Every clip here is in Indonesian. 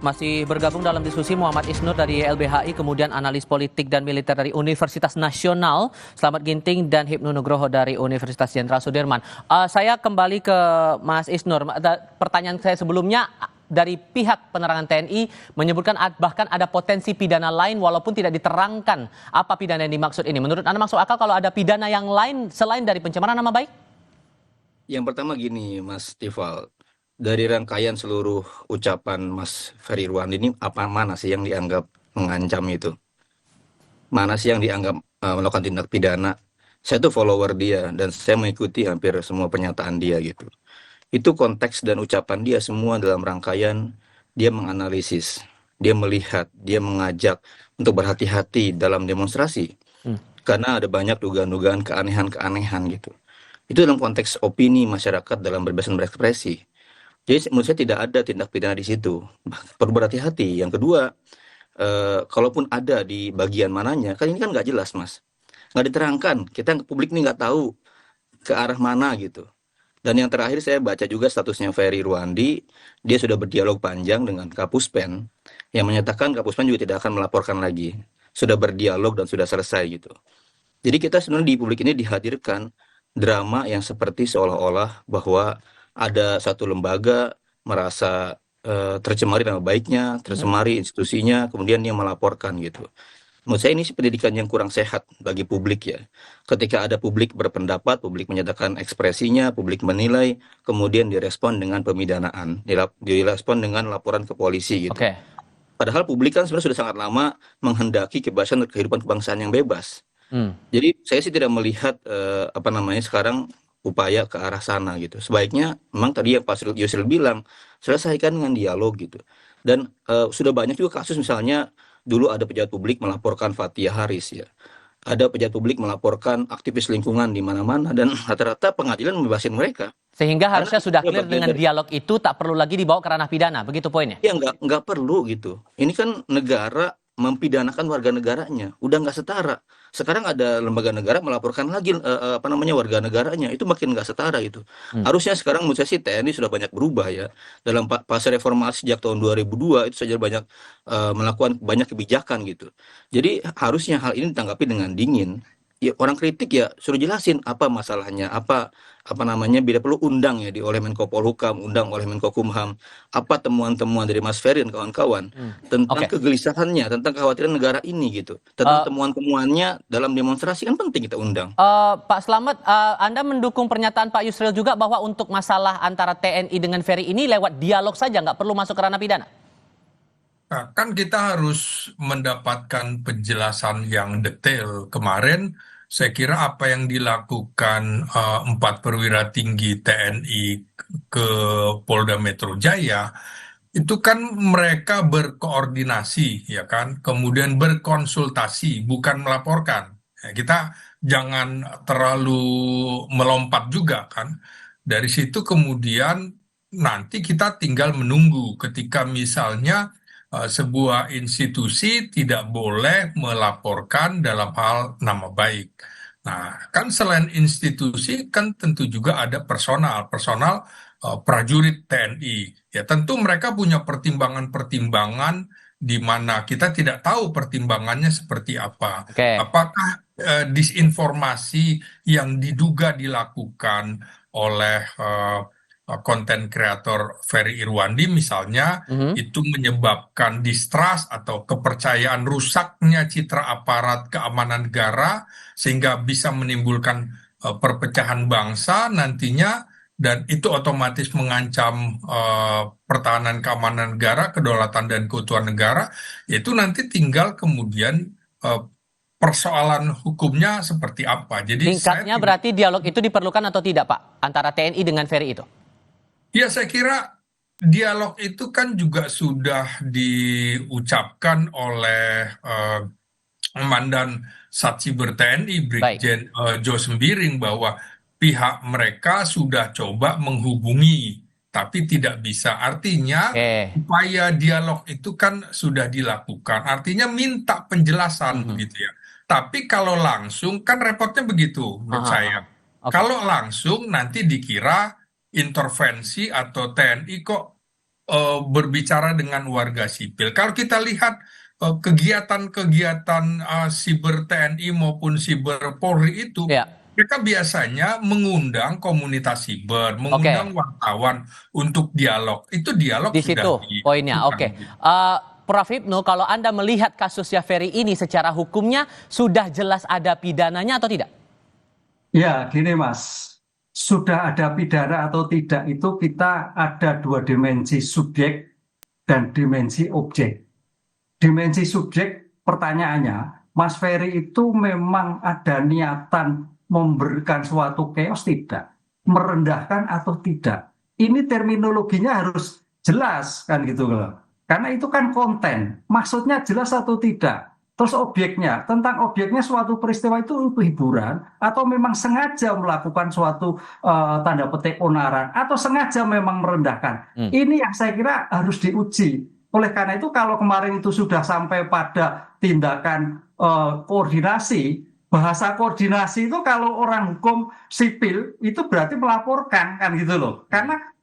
Masih bergabung dalam diskusi Muhammad Isnur dari LBHI, kemudian analis politik dan militer dari Universitas Nasional, Slamet Ginting, dan Hipnu Nugroho dari Universitas Jenderal Sudirman. Saya kembali ke Mas Isnur. Pertanyaan saya sebelumnya, dari pihak penerangan TNI menyebutkan bahkan ada potensi pidana lain walaupun tidak diterangkan apa pidana yang dimaksud ini. Menurut Anda masuk akal kalau ada pidana yang lain selain dari pencemaran nama baik? Yang pertama gini, Mas Tifal, dari rangkaian seluruh ucapan Mas Ferry Irwandi ini mana sih yang dianggap mengancam itu? Mana sih yang dianggap melakukan tindak pidana? Saya tuh follower dia dan saya mengikuti hampir semua pernyataan dia gitu. Itu konteks dan ucapan dia semua dalam rangkaian dia menganalisis, dia melihat, dia mengajak untuk berhati-hati dalam demonstrasi. Karena ada banyak dugaan-dugaan keanehan-keanehan gitu. Itu dalam konteks opini masyarakat dalam berbebas berekspresi. Jadi menurut saya tidak ada tindak pidana di situ. Perlu berhati-hati. Yang kedua, kalaupun ada di bagian mananya, kan ini kan nggak jelas, Mas. Nggak diterangkan. Kita publik ini nggak tahu ke arah mana gitu. Dan yang terakhir saya baca juga statusnya Ferry Irwandi, dia sudah berdialog panjang dengan Kapuspen, yang menyatakan Kapuspen juga tidak akan melaporkan lagi. Sudah berdialog dan sudah selesai gitu. Jadi kita sebenarnya di publik ini dihadirkan drama yang seperti seolah-olah bahwa ada satu lembaga merasa tercemari nama baiknya, tercemari institusinya, kemudian dia melaporkan gitu. Menurut saya ini pendidikan yang kurang sehat bagi publik ya. Ketika ada publik berpendapat, publik menyatakan ekspresinya, publik menilai, kemudian direspon dengan pemidanaan, direspon dengan laporan ke polisi gitu. Oke. Padahal publik kan sebenarnya sudah sangat lama menghendaki kebebasan dan kehidupan kebangsaan yang bebas. Jadi saya sih tidak melihat sekarang upaya ke arah sana gitu. Sebaiknya memang tadi yang Pak Yusril bilang selesaikan dengan dialog gitu. Dan sudah banyak juga kasus misalnya dulu ada pejabat publik melaporkan Fathia Haris ya. Ada pejabat publik melaporkan aktivis lingkungan di mana-mana dan rata-rata pengadilan membebasin mereka. Sehingga Karena harusnya sudah itu clear bagian dengan dari dialog itu tak perlu lagi dibawa ke ranah pidana, begitu poinnya? ya nggak perlu gitu. Ini kan negara mempidanakan warga negaranya, udah nggak setara. Sekarang ada lembaga negara melaporkan lagi warga negaranya, itu makin nggak setara itu. Harusnya sekarang menurut saya sih TNI sudah banyak berubah ya. Dalam fase reformasi sejak tahun 2002 itu saja banyak melakukan banyak kebijakan gitu. Jadi harusnya hal ini ditanggapi dengan dingin. Ya orang kritik ya suruh jelasin apa masalahnya, bila perlu undang ya oleh Menko Polhukam, undang oleh Menko Kumham, apa temuan-temuan dari Mas Ferry dan kawan-kawan tentang Oke. kegelisahannya, tentang kekhawatiran negara ini gitu, tentang temuan-temuannya dalam demonstrasi kan penting kita undang. Pak Slamet, Anda mendukung pernyataan Pak Yusril juga bahwa untuk masalah antara TNI dengan Ferry ini lewat dialog saja, nggak perlu masuk ke ranah pidana? Nah, kan kita harus mendapatkan penjelasan yang detail. Kemarin, saya kira apa yang dilakukan 4 perwira tinggi TNI ke Polda Metro Jaya, itu kan mereka berkoordinasi, ya kan? Kemudian berkonsultasi, bukan melaporkan. Ya, kita jangan terlalu melompat juga, kan? Dari situ kemudian nanti kita tinggal menunggu ketika misalnya sebuah institusi tidak boleh melaporkan dalam hal nama baik. Nah, kan selain institusi kan tentu juga ada personal prajurit TNI. Ya, tentu mereka punya pertimbangan-pertimbangan di mana kita tidak tahu pertimbangannya seperti apa. Oke. Apakah disinformasi yang diduga dilakukan oleh konten kreator Ferry Irwandi misalnya itu menyebabkan distrust atau kepercayaan rusaknya citra aparat keamanan negara sehingga bisa menimbulkan perpecahan bangsa nantinya dan itu otomatis mengancam pertahanan keamanan negara, kedaulatan dan keutuhan negara, itu nanti tinggal kemudian persoalan hukumnya seperti apa. Jadi Singkatnya berarti dialog itu diperlukan atau tidak, Pak, antara TNI dengan Ferry itu? ya, saya kira dialog itu kan juga sudah diucapkan oleh Komandan Satsiber TNI Baik. Brigjen Jo Sembiring bahwa pihak mereka sudah coba menghubungi tapi tidak bisa. Artinya Oke. upaya dialog itu kan sudah dilakukan. Artinya minta penjelasan begitu ya. Tapi kalau langsung kan repotnya begitu menurut Aha, aha. saya. Oke. Kalau langsung nanti dikira intervensi atau TNI kok berbicara dengan warga sipil. Kalau kita lihat kegiatan-kegiatan siber TNI maupun siber Polri itu, Ya, mereka biasanya mengundang komunitas siber, oke. mengundang wartawan untuk dialog. Itu dialog Di sudah situ poinnya. dilakukan. Oke. Prof. Hipnu, kalau Anda melihat kasusnya Ferry ini secara hukumnya sudah jelas ada pidananya atau tidak? Ya, gini Mas, sudah ada pidana atau tidak itu kita ada dua dimensi subjek dan dimensi objek. Dimensi subjek pertanyaannya, Mas Ferry itu memang ada niatan memberikan suatu chaos tidak? Merendahkan atau tidak? Ini terminologinya harus jelas kan gitu loh. Karena itu kan konten, maksudnya jelas atau tidak. Terus objeknya, tentang objeknya suatu peristiwa itu hiburan atau memang sengaja melakukan suatu tanda petik onaran atau sengaja memang merendahkan. Ini yang saya kira harus diuji. Oleh karena itu kalau kemarin itu sudah sampai pada tindakan koordinasi, bahasa koordinasi itu kalau orang hukum sipil itu berarti melaporkan kan gitu loh. Karena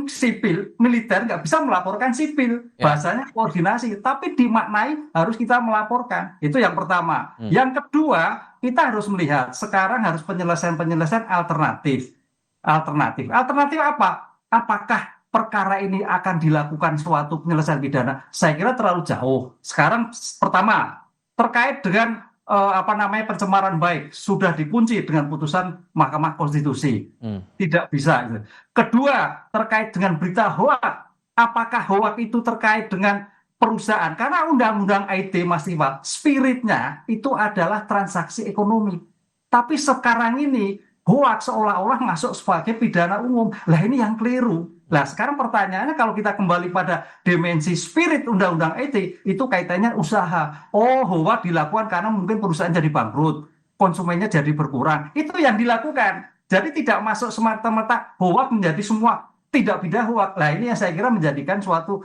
sipil, militer nggak bisa melaporkan sipil, bahasanya koordinasi, tapi dimaknai harus kita melaporkan. Itu yang pertama. Yang kedua, kita harus melihat sekarang harus penyelesaian-penyelesaian alternatif. Alternatif apa? Apakah perkara ini akan dilakukan suatu penyelesaian pidana? Saya kira terlalu jauh. Sekarang pertama, terkait dengan pencemaran baik sudah dikunci dengan putusan Mahkamah Konstitusi. Tidak bisa. Kedua, terkait dengan berita hoak. Apakah hoak itu terkait dengan perusahaan? Karena undang-undang IT Mas Iqbal, spiritnya itu adalah transaksi ekonomi. Tapi sekarang ini hoak seolah-olah masuk sebagai pidana umum. Lah ini yang keliru. Nah sekarang pertanyaannya kalau kita kembali pada dimensi spirit undang-undang IT, itu kaitannya usaha. Oh, hoak dilakukan karena mungkin perusahaan jadi bangkrut, konsumennya jadi berkurang. Itu yang dilakukan. Jadi tidak masuk semata-mata hoak menjadi semua tidak pidana hoak. Nah ini yang saya kira menjadikan suatu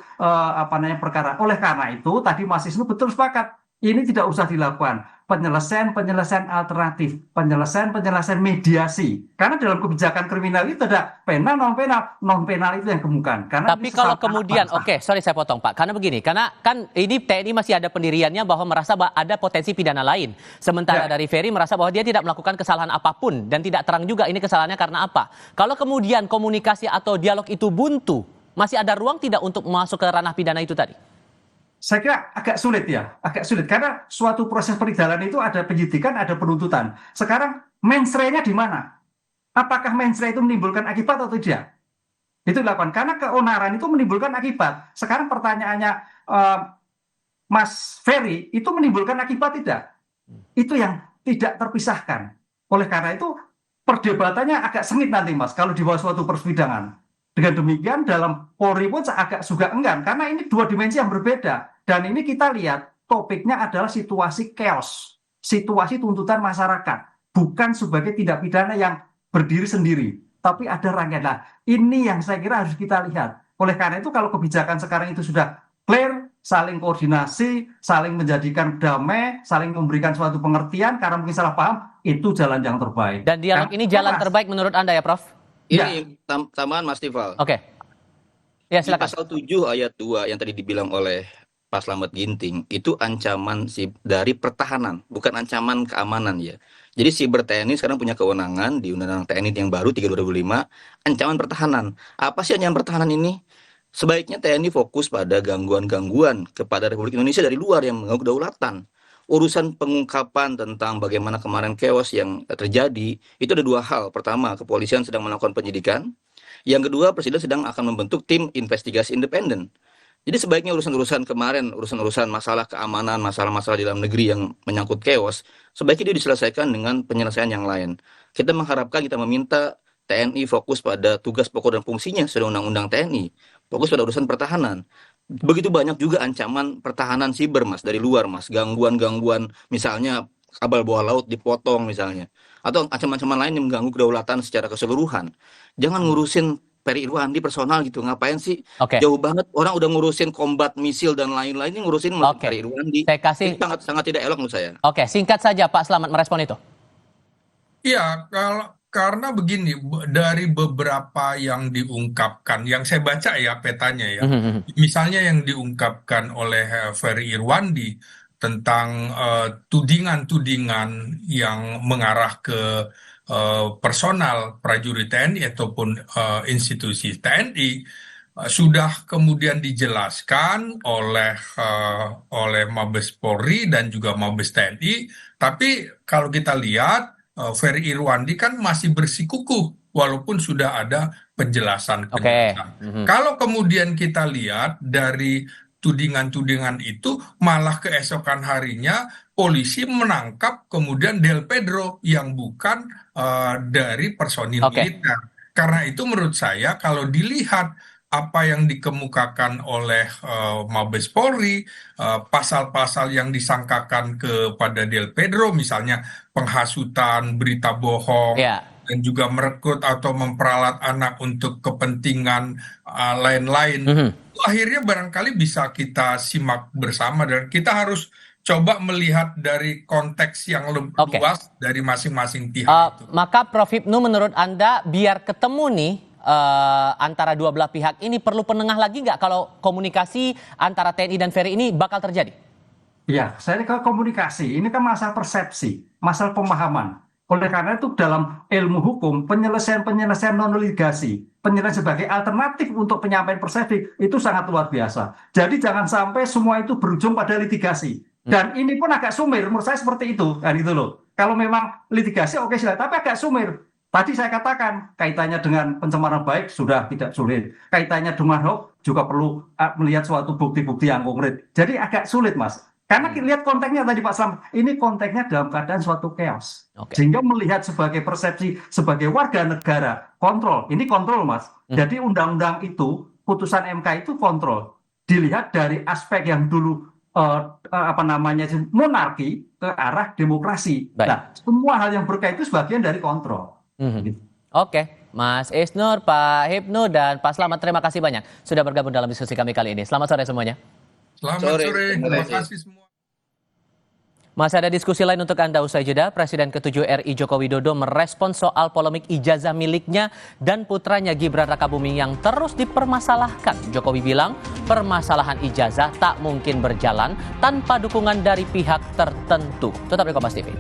perkara. Oleh karena itu tadi Mas Isnu betul sepakat. Ini tidak usah dilakukan penyelesaian alternatif, penyelesaian mediasi. Karena dalam kebijakan kriminal itu ada penal, non penal itu yang kemukan. Tapi kalau kemudian, sorry saya potong Pak, karena begini, karena kan ini TNI masih ada pendiriannya bahwa merasa ada potensi pidana lain. Sementara dari Ferry merasa bahwa dia tidak melakukan kesalahan apapun dan tidak terang juga ini kesalahannya karena apa. Kalau kemudian komunikasi atau dialog itu buntu, masih ada ruang tidak untuk masuk ke ranah pidana itu tadi? Saya kira agak sulit karena suatu proses persidangan itu ada penyidikan, ada penuntutan. Sekarang mensrenya di mana? Apakah mensre itu menimbulkan akibat atau tidak? Itu dilakukan karena keonaran itu menimbulkan akibat. Sekarang pertanyaannya Mas Ferry itu menimbulkan akibat tidak? Itu yang tidak terpisahkan. Oleh karena itu perdebatannya agak sengit nanti Mas kalau di bawah suatu persidangan. Dengan demikian dalam Polri pun agak juga enggan karena ini dua dimensi yang berbeda dan ini kita lihat topiknya adalah situasi chaos, situasi tuntutan masyarakat, bukan sebagai tindak pidana yang berdiri sendiri, tapi ada rangkaian. Nah, ini yang saya kira harus kita lihat. Oleh karena itu kalau kebijakan sekarang itu sudah clear, saling koordinasi, saling menjadikan damai, saling memberikan suatu pengertian karena mungkin salah paham, itu jalan yang terbaik. Dan dialog ini jalan terbaik menurut Anda ya Prof? Ini tambahan Mas Tifal. Oke. Ya, silakan. Di pasal 7 ayat 2 yang tadi dibilang oleh Pak Slamet Ginting, itu ancaman dari pertahanan, bukan ancaman keamanan ya. Jadi siber TNI sekarang punya kewenangan di Undang-Undang TNI yang baru 3 2005, ancaman pertahanan. Apa sih ancaman pertahanan ini? Sebaiknya TNI fokus pada gangguan-gangguan kepada Republik Indonesia dari luar yang mengganggu kedaulatan. Urusan pengungkapan tentang bagaimana kemarin chaos yang terjadi, itu ada dua hal. Pertama, kepolisian sedang melakukan penyidikan. Yang kedua, Presiden sedang akan membentuk tim investigasi independen. Jadi sebaiknya urusan-urusan kemarin, urusan-urusan masalah keamanan, masalah-masalah di dalam negeri yang menyangkut chaos, sebaiknya dia diselesaikan dengan penyelesaian yang lain. Kita mengharapkan, kita meminta TNI fokus pada tugas pokok dan fungsinya sesuai Undang-Undang TNI. Fokus pada urusan pertahanan. Begitu banyak juga ancaman pertahanan siber Mas dari luar Mas, gangguan-gangguan misalnya kabel bawah laut dipotong misalnya, atau ancaman-ancaman lain yang mengganggu kedaulatan secara keseluruhan. Jangan ngurusin Ferry Irwandi personal gitu, ngapain sih? Jauh banget orang udah ngurusin kombat misil dan lain-lain, ini ngurusin Ferry Irwandi. Saya kasih sangat tidak elok menurut saya. Singkat saja Pak Slamet merespon itu. Iya, kalau Karena begini, dari beberapa yang diungkapkan, yang saya baca ya petanya ya, misalnya yang diungkapkan oleh Ferry Irwandi tentang tudingan-tudingan yang mengarah ke personal prajurit TNI ataupun institusi TNI, sudah kemudian dijelaskan oleh Mabes Polri dan juga Mabes TNI, tapi kalau kita lihat Ferry Irwandi kan masih bersikukuh walaupun sudah ada Oke. penjelasan-penjelasan. Kalau kemudian kita lihat dari tudingan-tudingan itu, malah keesokan harinya polisi menangkap kemudian Del Pedro yang bukan dari personil Oke. militer. Karena itu menurut saya kalau dilihat apa yang dikemukakan oleh Mabes Polri, pasal-pasal yang disangkakan kepada Del Pedro, misalnya penghasutan, berita bohong, Ya. dan juga merekrut atau memperalat anak untuk kepentingan lain-lain. Itu akhirnya barangkali bisa kita simak bersama dan kita harus coba melihat dari konteks yang lebih Oke. luas dari masing-masing pihak itu. Maka Prof. Hipnu, menurut Anda biar ketemu nih antara dua belah pihak ini perlu penengah lagi nggak kalau komunikasi antara TNI dan Ferry ini bakal terjadi? Ya, saya ke komunikasi, ini kan masalah persepsi, masalah pemahaman. Oleh karena itu dalam ilmu hukum, penyelesaian non-litigasi, penyelesaian sebagai alternatif untuk penyampaian persepsi, itu sangat luar biasa. Jadi jangan sampai semua itu berujung pada litigasi. Dan ini pun agak sumir, menurut saya seperti itu. Kan itu loh. Kalau memang litigasi oke silakan, tapi agak sumir. Tadi saya katakan, kaitannya dengan pencemaran baik sudah tidak sulit. Kaitannya dengan hoax juga perlu melihat suatu bukti-bukti yang konkret. Jadi agak sulit, Mas. Karena lihat konteksnya tadi Pak Selamat, ini konteksnya dalam keadaan suatu chaos. Sehingga melihat sebagai persepsi, sebagai warga negara, kontrol. Ini kontrol, Mas. Jadi undang-undang itu, putusan MK itu kontrol. Dilihat dari aspek yang dulu monarki ke arah demokrasi. Baik. Nah, semua hal yang berkait itu sebagian dari kontrol. Gitu. Oke, Mas Isnur, Pak Hipnu, dan Pak Slamet, terima kasih banyak sudah bergabung dalam diskusi kami kali ini. Selamat sore semuanya. Selamat sore, Terima terima kasih. kasih semua. Masih ada diskusi lain untuk Anda usai jeda. Presiden ke-7 RI Joko Widodo merespons soal polemik ijazah miliknya dan putranya Gibran Rakabuming yang terus dipermasalahkan. Jokowi bilang permasalahan ijazah tak mungkin berjalan tanpa dukungan dari pihak tertentu. Tetap di Kompas TV.